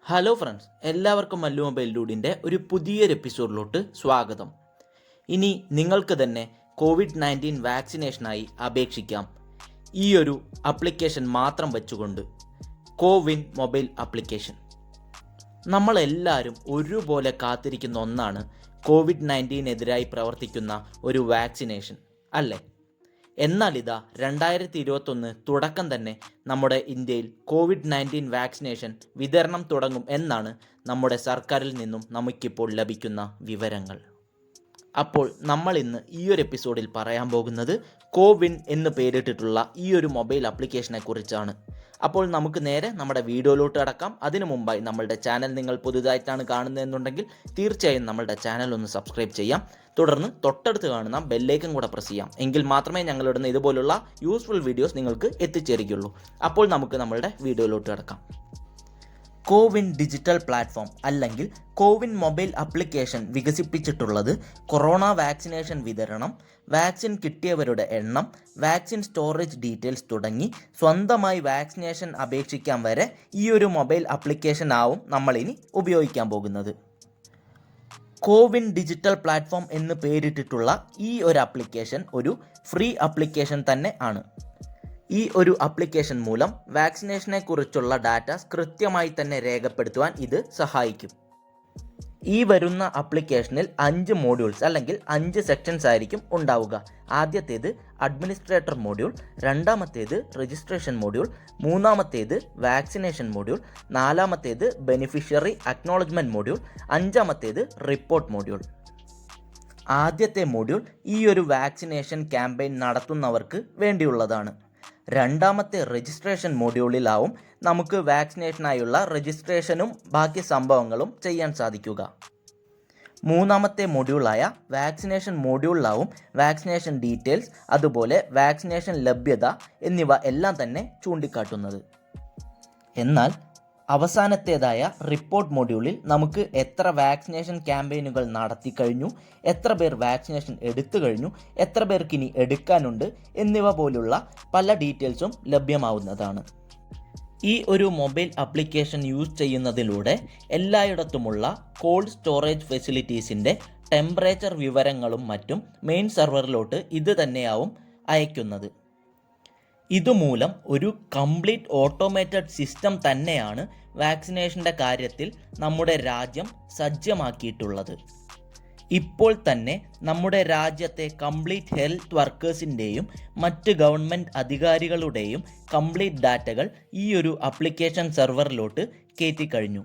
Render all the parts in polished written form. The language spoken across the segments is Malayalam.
ഹലോ ഫ്രണ്ട്സ്, എല്ലാവർക്കും മല്ലു മൊബൈൽ ഡൂഡിൻ്റെ ഒരു പുതിയൊരു എപ്പിസോഡിലോട്ട് സ്വാഗതം. ഇനി നിങ്ങൾക്ക് തന്നെ COVID-19 വാക്സിനേഷനായി അപേക്ഷിക്കാം. ഈ ഒരു ആപ്ലിക്കേഷൻ മാത്രം വെച്ചുകൊണ്ട് കോവിൻ മൊബൈൽ ആപ്ലിക്കേഷൻ. നമ്മളെല്ലാവരും ഒരുപോലെ കാത്തിരിക്കുന്ന ഒന്നാണ് COVID-19-എതിരായി പ്രവർത്തിക്കുന്ന ഒരു വാക്സിനേഷൻ അല്ലേ? എന്നാൽ ഇതാ 2021 തുടക്കം തന്നെ നമ്മുടെ ഇന്ത്യയിൽ COVID-19 വാക്സിനേഷൻ വിതരണം തുടങ്ങും എന്നാണ് നമ്മുടെ സർക്കാരിൽ നിന്നും നമുക്കിപ്പോൾ ലഭിക്കുന്ന വിവരങ്ങൾ. അപ്പോൾ നമ്മൾ ഇന്ന് ഈ ഒരു എപ്പിസോഡിൽ പറയാൻ പോകുന്നത് കോവിൻ എന്ന് പേരിട്ടിട്ടുള്ള ഈ ഒരു മൊബൈൽ ആപ്ലിക്കേഷനെ കുറിച്ചാണ്. അപ്പോൾ നമുക്ക് നേരെ നമ്മുടെ വീഡിയോയിലോട്ട് കടക്കാം. അതിനു മുമ്പായി നമ്മളുടെ ചാനൽ നിങ്ങൾ പുതുതായിട്ടാണ് കാണുന്നതെന്നുണ്ടെങ്കിൽ തീർച്ചയായും നമ്മളുടെ ചാനൽ ഒന്ന് സബ്സ്ക്രൈബ് ചെയ്യാം. തുടർന്ന് തൊട്ടടുത്ത് കാണുന്ന ബെല്ലൈക്കൺ കൂടെ പ്രസ് ചെയ്യാം. എങ്കിൽ മാത്രമേ ഞങ്ങളിടുന്ന ഇതുപോലുള്ള യൂസ്ഫുൾ വീഡിയോസ് നിങ്ങൾക്ക് എത്തിച്ചേരുകയുള്ളൂ. അപ്പോൾ നമുക്ക് നമ്മളുടെ വീഡിയോയിലോട്ട് കടക്കാം. കോവിൻ ഡിജിറ്റൽ പ്ലാറ്റ്ഫോം അല്ലെങ്കിൽ കോവിൻ മൊബൈൽ ആപ്ലിക്കേഷൻ വികസിപ്പിച്ചിട്ടുള്ളത് കൊറോണ വാക്സിനേഷൻ വിതരണം, വാക്സിൻ കിട്ടിയവരുടെ എണ്ണം, വാക്സിൻ സ്റ്റോറേജ് ഡീറ്റെയിൽസ് തുടങ്ങി സ്വന്തമായി വാക്സിനേഷൻ അപേക്ഷിക്കാൻ വരെ ഈ ഒരു മൊബൈൽ ആപ്ലിക്കേഷൻ ആവും നമ്മളിനി ഉപയോഗിക്കാൻ പോകുന്നത്. കോവിൻ ഡിജിറ്റൽ പ്ലാറ്റ്ഫോം എന്ന് പേരിട്ടിട്ടുള്ള ഈ ഒരു ആപ്ലിക്കേഷൻ ഒരു ഫ്രീ ആപ്ലിക്കേഷൻ തന്നെ ആണ്. ഈ ഒരു ആപ്ലിക്കേഷൻ മൂലം വാക്സിനേഷനെ കുറിച്ചുള്ള ഡാറ്റ കൃത്യമായി തന്നെ രേഖപ്പെടുത്തുവാൻ ഇത് സഹായിക്കും. ഈ വരുന്ന ആപ്ലിക്കേഷനിൽ 5 മോഡ്യൂൾസ് അല്ലെങ്കിൽ 5 സെക്ഷൻസ് ആയിരിക്കും ഉണ്ടാവുക. ആദ്യത്തേത് അഡ്മിനിസ്ട്രേറ്റർ മോഡ്യൂൾ, രണ്ടാമത്തേത് രജിസ്ട്രേഷൻ മോഡ്യൂൾ, മൂന്നാമത്തേത് വാക്സിനേഷൻ മോഡ്യൂൾ, നാലാമത്തേത് ബെനിഫിഷ്യറി അക്നോളജ്മെൻറ്റ് മോഡ്യൂൾ, അഞ്ചാമത്തേത് റിപ്പോർട്ട് മോഡ്യൂൾ. ആദ്യത്തെ മോഡ്യൂൾ ഈ ഒരു വാക്സിനേഷൻ ക്യാമ്പയിൻ നടത്തുന്നവർക്ക് വേണ്ടിയുള്ളതാണ്. രണ്ടാമത്തെ രജിസ്ട്രേഷൻ മോഡ്യൂളിലാവും നമുക്ക് വാക്സിനേഷനായുള്ള രജിസ്ട്രേഷനും ബാക്കി സംഭവങ്ങളും ചെയ്യാൻ സാധിക്കുക. മൂന്നാമത്തെ മോഡ്യൂളായ വാക്സിനേഷൻ മോഡ്യൂളിലാവും വാക്സിനേഷൻ ഡീറ്റെയിൽസ്, അതുപോലെ വാക്സിനേഷൻ ലഭ്യത എന്നിവ എല്ലാം തന്നെ ചൂണ്ടിക്കാട്ടുന്നത്. എന്നാൽ അവസാനത്തേതായ റിപ്പോർട്ട് മോഡ്യൂളിൽ നമുക്ക് എത്ര വാക്സിനേഷൻ ക്യാമ്പയിനുകൾ നടത്തി കഴിഞ്ഞു, എത്ര പേർ വാക്സിനേഷൻ എടുത്തു കഴിഞ്ഞു, എത്ര പേർക്ക് ഇനി എടുക്കാനുണ്ട് എന്നിവ പോലുള്ള പല ഡീറ്റെയിൽസും ലഭ്യമാവുന്നതാണ്. ഈ ഒരു മൊബൈൽ ആപ്ലിക്കേഷൻ യൂസ് ചെയ്യുന്നതിലൂടെ എല്ലായിടത്തുമുള്ള കോൾഡ് സ്റ്റോറേജ് ഫെസിലിറ്റീസിൻ്റെ ടെമ്പറേച്ചർ വിവരങ്ങളും മറ്റും മെയിൻ സെർവറിലോട്ട് ഇത് തന്നെയാവും അയക്കുന്നത്. ഇതുമൂലം ഒരു കംപ്ലീറ്റ് ഓട്ടോമേറ്റഡ് സിസ്റ്റം തന്നെയാണ് വാക്സിനേഷൻ്റെ കാര്യത്തിൽ നമ്മുടെ രാജ്യം സജ്ജമാക്കിയിട്ടുള്ളത്. ഇപ്പോൾ തന്നെ നമ്മുടെ രാജ്യത്തെ കംപ്ലീറ്റ് ഹെൽത്ത് വർക്കേഴ്സിൻ്റെയും മറ്റ് ഗവൺമെൻറ് അധികാരികളുടെയും കംപ്ലീറ്റ് ഡാറ്റകൾ ഈ ഒരു ആപ്ലിക്കേഷൻ സെർവറിലോട്ട് കയറ്റിക്കഴിഞ്ഞു.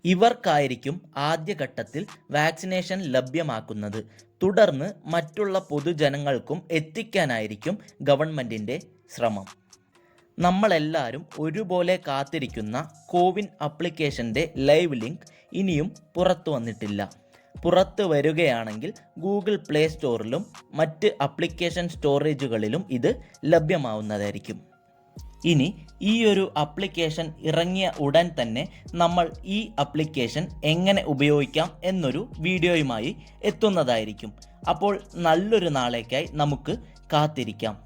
ഇവർക്കായിരിക്കും ആദ്യഘട്ടത്തിൽ വാക്സിനേഷൻ ലഭ്യമാക്കുന്നത്. തുടർന്ന് മറ്റുള്ള പൊതുജനങ്ങൾക്കും എത്തിക്കാനായിരിക്കും ഗവൺമെൻറ്റിൻ്റെ ശ്രമം. നമ്മളെല്ലാവരും ഒരുപോലെ കാത്തിരിക്കുന്ന കോവിൻ ആപ്ലിക്കേഷൻ്റെ ലൈവ് ലിങ്ക് ഇനിയും പുറത്തു വന്നിട്ടില്ല. പുറത്ത് വരികയാണെങ്കിൽ ഗൂഗിൾ പ്ലേ സ്റ്റോറിലും മറ്റ് ആപ്ലിക്കേഷൻ സ്റ്റോറേജുകളിലും ഇത് ലഭ്യമാവുന്നതായിരിക്കും. ഇനി ഈ ഒരു ആപ്ലിക്കേഷൻ ഇറങ്ങിയ ഉടൻ തന്നെ നമ്മൾ ഈ ആപ്ലിക്കേഷൻ എങ്ങനെ ഉപയോഗിക്കാം എന്നൊരു വീഡിയോയുമായി എത്തുന്നതായിരിക്കും. അപ്പോൾ നല്ലൊരു നാളേക്കായി നമുക്ക് കാത്തിരിക്കാം.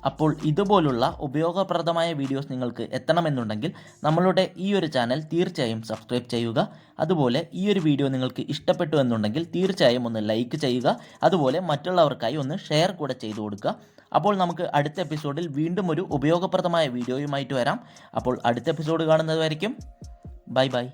അപ്പോൾ ഇതുപോലുള്ള ഉപയോഗപ്രദമായ വീഡിയോസ് നിങ്ങൾക്ക് എത്തണമെന്നുണ്ടെങ്കിൽ നമ്മളുടെ ഈ ഒരു ചാനൽ തീർച്ചയായും സബ്സ്ക്രൈബ് ചെയ്യുക. അതുപോലെ ഈ ഒരു വീഡിയോ നിങ്ങൾക്ക് ഇഷ്ടപ്പെട്ടു എന്നുണ്ടെങ്കിൽ തീർച്ചയായും ഒന്ന് ലൈക്ക് ചെയ്യുക. അതുപോലെ മറ്റുള്ളവർക്കായി ഒന്ന് ഷെയർ കൂടെ ചെയ്തു കൊടുക്കുക. അപ്പോൾ നമുക്ക് അടുത്ത എപ്പിസോഡിൽ വീണ്ടും ഒരു ഉപയോഗപ്രദമായ വീഡിയോയുമായിട്ട് വരാം. അപ്പോൾ അടുത്ത എപ്പിസോഡ് കാണുന്നതുവരെയും ബൈ ബൈ.